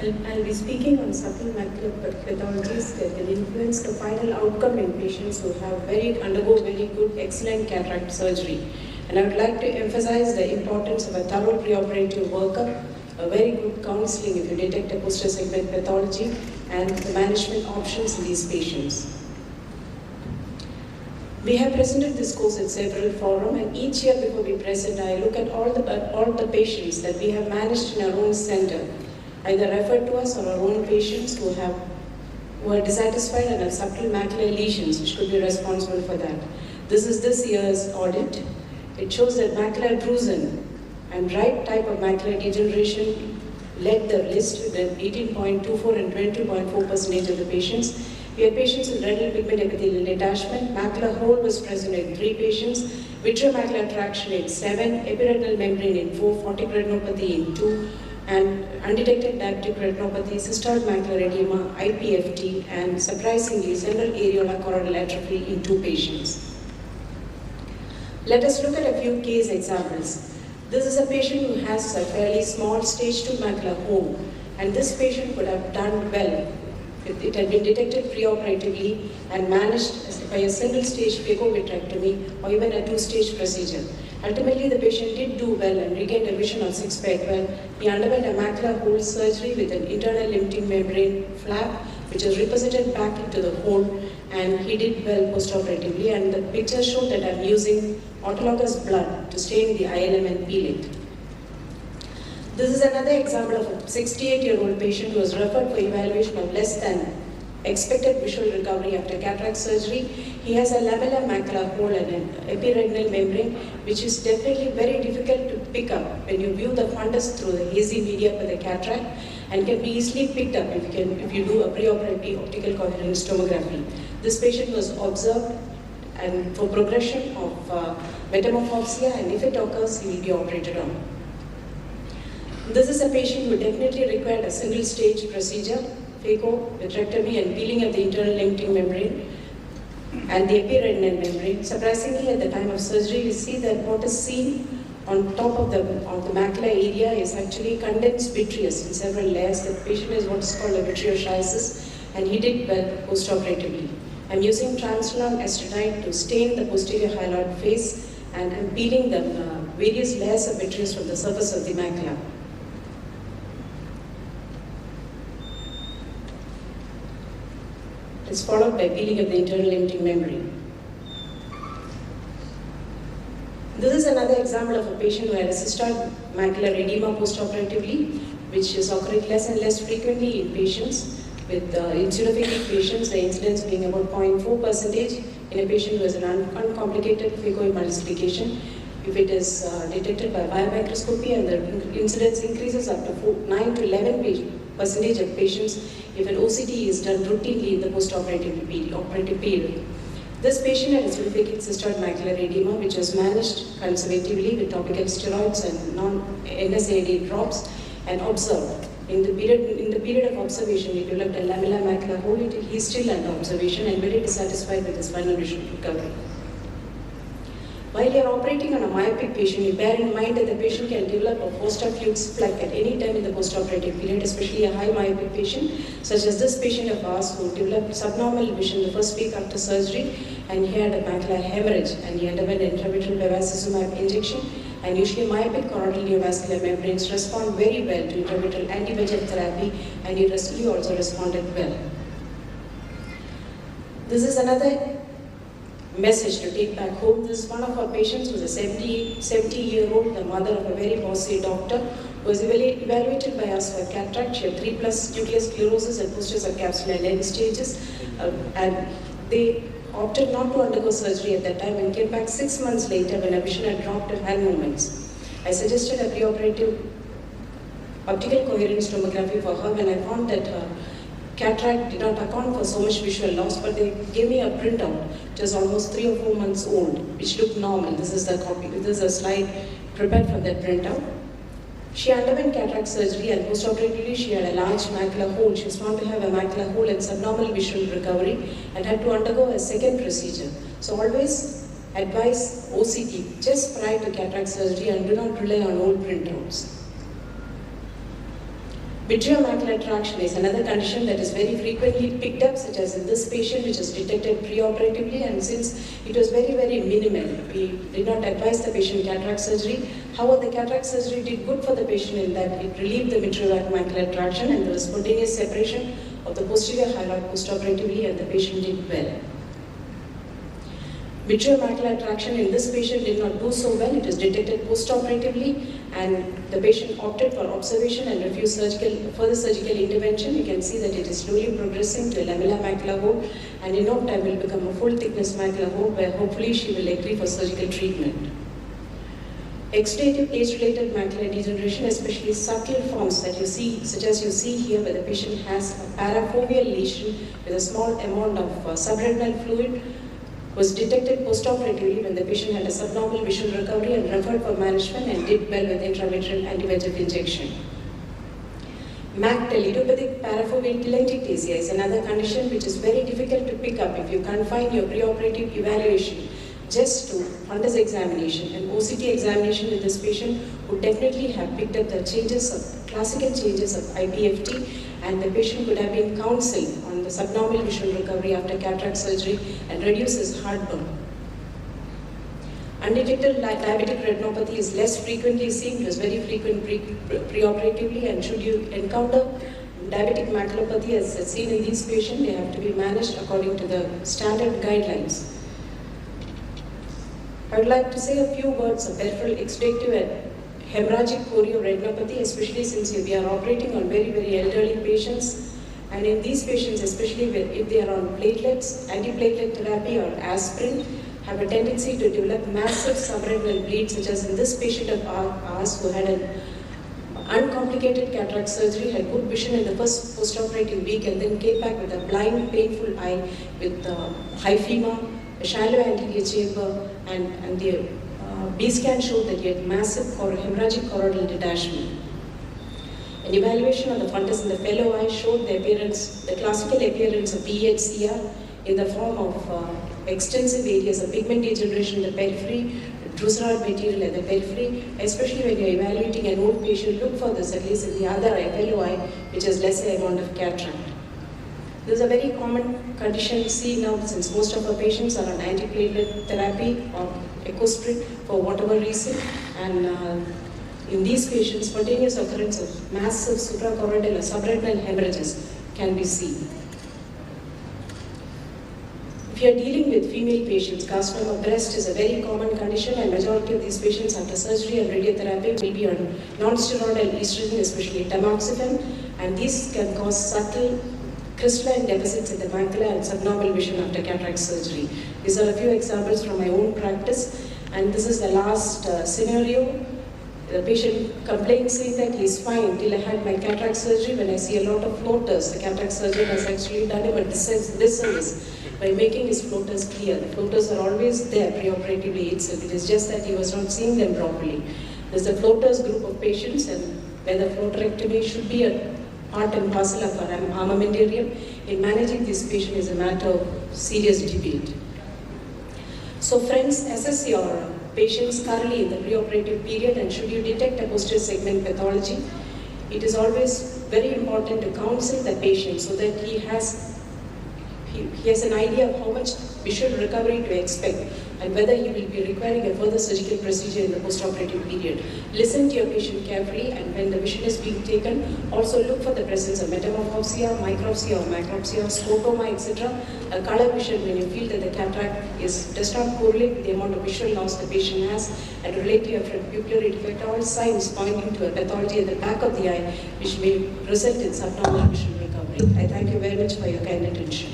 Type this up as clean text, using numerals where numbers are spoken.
I'll be speaking on subtle macular pathologies that can influence the final outcome in patients who have undergo very good, excellent cataract surgery. And I would like to emphasize the importance of a thorough preoperative workup, a very good counseling if you detect a posterior segment pathology, and the management options in these patients. We have presented this course at several forums, and each year before we present, I look at all the patients that we have managed in our own center, either referred to us or our own patients who are dissatisfied and have subtle macular lesions, which could be responsible for that. This is this year's audit. It shows that macular drusen and right type of macular degeneration led the list with 18.24 and 22.4% of the patients. We had patients with retinal pigment epithelial detachment. Macular hole was present in 3 patients. Vitreomacular traction in 7, epiretinal membrane in 4, photic retinopathy in 2, and undetected diabetic retinopathy, cystoid macular edema, IPFT, and surprisingly, central areolar choroidal atrophy in 2 patients. Let us look at a few case examples. This is a patient who has a fairly small stage 2 macular hole, and this patient could have done well. It had been detected preoperatively and managed by a single-stage phagovitrectomy or even a 2-stage procedure. Ultimately, the patient did do well and regained a vision of 6 by 12. He underwent a macular hole surgery with an internal limiting membrane flap, which was repositioned back into the hole, and he did well postoperatively. And the picture showed that I'm using autologous blood to stain the ILM and peel it. This is another example of a 68-year-old patient who was referred for evaluation of less than expected visual recovery after cataract surgery. He has a lamellar macular hole and an epiretinal membrane, which is definitely very difficult to pick up when you view the fundus through the hazy media for the cataract, and can be easily picked up if you do a preoperative optical coherence tomography. This patient was observed and for progression of metamorphopsia, and if it occurs, he will be operated on. This is a patient who definitely required a single-stage procedure, phagovitrectomy and peeling of the internal limiting membrane and the epiretinal membrane. Surprisingly, at the time of surgery, we see that what is seen on top of the macular area is actually condensed vitreous in several layers. The patient is what is called a vitreochisis, and he did well postoperatively. I'm using transdermal acetonide to stain the posterior hyaloid face, and I'm peeling the various layers of vitreous from the surface of the macula. It's followed by peeling of the internal limiting membrane. This is another example of a patient who had a cystoid macular edema postoperatively, which is occurring less and less frequently in patients. With in pseudophakic patients, the incidence being about 0.4% in a patient who has an uncomplicated phacoemulsification. If it is detected by biomicroscopy, and the incidence increases up to 9 to 11% of patients if an OCT is done routinely in the postoperative period. This patient had a pseudophakic cystoid macular edema, which was managed conservatively with topical steroids and non-NSAID drops, and observed. In the period of observation, he developed a lamellar macular hole. He is still under observation and very dissatisfied with his final visual recovery. While you are operating on a myopic patient, you bear in mind that the patient can develop a post-acute plaque at any time in the postoperative period, especially a high myopic patient, such as this patient of ours who developed subnormal vision the first week after surgery, and he had a macular hemorrhage, and he underwent an intravitreal bevacizumab injection. And usually myopic choroidal neovascular membranes respond very well to intravitreal anti-VEGF therapy, and he also responded well. This is another message to take back home. This is one of our patients who is a 70-year-old, the mother of a very bossy doctor, who was evaluated by us for cataract. She had 3+ nucleus sclerosis and posterior subcapsular end stages, and they opted not to undergo surgery at that time and came back 6 months later when her vision had dropped to hand movements. I suggested a preoperative optical coherence tomography for her when I found that her cataract did not account for so much visual loss, but they gave me a printout. It was almost 3 or 4 months old, which looked normal. This is the copy. This is a slide prepared from that printout. She underwent cataract surgery, and postoperatively she had a large macular hole. She was found to have a macular hole and subnormal visual recovery and had to undergo a second procedure. So always advise OCT just prior to cataract surgery and do not rely on old printouts. Vitreomacular traction is another condition that is very frequently picked up, such as in this patient, which is detected preoperatively, and since it was very, very minimal, we did not advise the patient cataract surgery. However, the cataract surgery did good for the patient in that it relieved the vitreomacular traction and there was spontaneous separation of the posterior hyaloid postoperatively, and the patient did well. Vitreomacular traction in this patient did not do so well. It was detected postoperatively, and the patient opted for observation and refused further surgical intervention. You can see that it is slowly progressing to a lamellar macular hole, and in no time will become a full thickness macular hole where hopefully she will agree for surgical treatment. Exudative age-related macular degeneration, especially subtle forms that you see, such as you see here, where the patient has a parafoveal lesion with a small amount of subretinal fluid, was detected postoperatively when the patient had a subnormal visual recovery and referred for management and did well with intravitreal anti-VEGF injection. MACTEL, idiopathic parafoveal telangiectasia, is another condition which is very difficult to pick up if you confine your preoperative evaluation just to fundus examination. And OCT examination with this patient would definitely have picked up the classical changes of IPFT, and the patient could have been counseled on the subnormal visual recovery after cataract surgery and reduces heartburn. Undetected diabetic retinopathy is less frequently seen. It was very frequent preoperatively, and should you encounter diabetic maculopathy as seen in these patients, they have to be managed according to the standard guidelines. I would like to say a few words of peripheral exudative and hemorrhagic chorioretinopathy, especially since we are operating on very, very elderly patients. And in these patients, especially if they are on platelets, antiplatelet therapy or aspirin, have a tendency to develop massive subretinal bleed, such as in this patient of ours who had an uncomplicated cataract surgery, had good vision in the first postoperative week, and then came back with a blind, painful eye with hyphema, a shallow anterior chamber, and the B-scan showed that he had massive hemorrhagic choroidal detachment. An evaluation of the fundus in the fellow eye showed the classical appearance of PHCR in the form of extensive areas of pigment degeneration in the periphery, drusen material at the periphery. Especially when you are evaluating an old patient, look for this at least in the other eye, fellow eye, which has lesser amount of cataract. This is a very common condition we see now, since most of our patients are on antiplatelet therapy or ecosprin for whatever reason, and in these patients, spontaneous occurrence of massive suprachoroidal or subretinal hemorrhages can be seen. If you are dealing with female patients, carcinoma of breast is a very common condition, and majority of these patients after surgery and radiotherapy will be on non-steroidal estrogen, especially tamoxifen, and these can cause subtle crystalline deficits in the macula and subnormal vision after cataract surgery. These are a few examples from my own practice, and this is the last scenario. The patient complained saying that he's fine till I had my cataract surgery. When I see a lot of floaters, the cataract surgeon has actually done him a disservice by making his floaters clear. The floaters are always there preoperatively itself. It is just that he was not seeing them properly. There's a floaters group of patients, and where the floaterectomy should be a part and parcel of our armamentarium. In managing this patient is a matter of serious debate. So friends, assess your patients thoroughly in the preoperative period, and should you detect a posterior segment pathology, it is always very important to counsel the patient so that he has an idea of how much visual recovery to expect and whether he will be requiring a further surgical procedure in the postoperative period. Listen to your patient carefully, and when the vision is being taken, also look for the presence of metamorphopsia, micropsia or macropsia, scotoma, etc. A color vision when you feel that the cataract does not correlate with the amount of visual loss the patient has, and relative pupillary defect, all signs pointing to a pathology at the back of the eye which may result in subnormal visual recovery. I thank you very much for your kind attention.